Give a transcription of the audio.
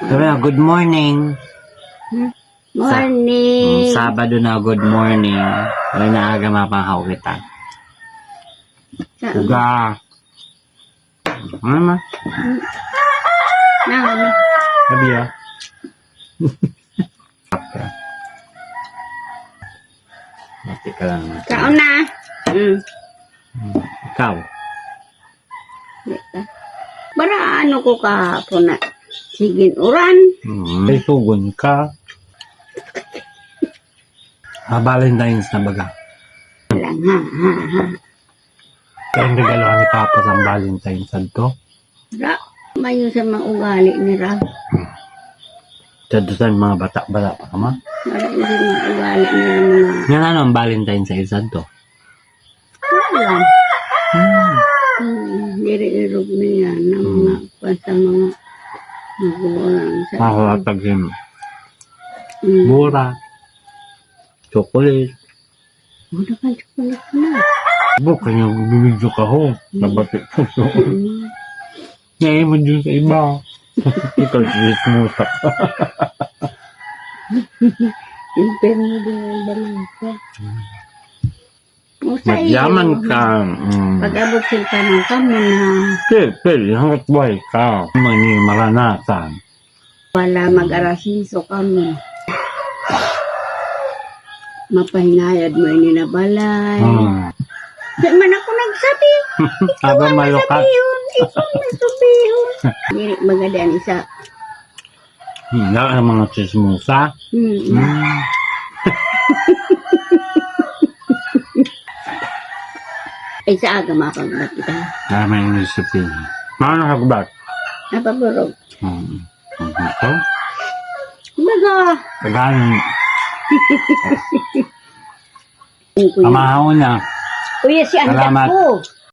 Sabi na, good morning. Morning. Sabado na, good morning. Ay naaga mapangaw kita. Uga. Ano naman? Ano? Sabi ya. Mati ka lang. Kaon na. Ikaw. Bara ano ko kahapon na. Sigin uran. May sugon ka. Valentine's na baga. Lang ha. Kaya ang regalo ni Papa sa Valentine's to. Ra, mayo sa mga ugali ni Ra. Tadusan mga bata-bata pa ka ma. Wala yung mga ugali ni mga. Yan ano ang Valentine's sa isa to? Wala. Diri-irog niya na mga sa mga magulang sa. Makalatag yun. Mura. Chocolate. Mura ka chocolate na. Bukan yung bibidyo ka ho. Nabatik po so. Ngayon mo dun sa iba. Ikaw silit mo sa. Impero din ang balansa. Magyaman ka. Pag-abot sila ng kamo na Pil, hanggat buhay ka. Mani maranasan. wala mag-arasiso kami. Mapahingayad mo ini na balay. Di man ako nagsabi. Habang malukat. Ikaw nasubihon. Dili magadaan isa. Hila ang mga chismosa. Ay sa aga mapagbat kita. Dami ang isipin. Mga nakagbat. Napaburog. Ito. Baga. Tagaan. Amahaw na. Uy, si anak Salamat. ko.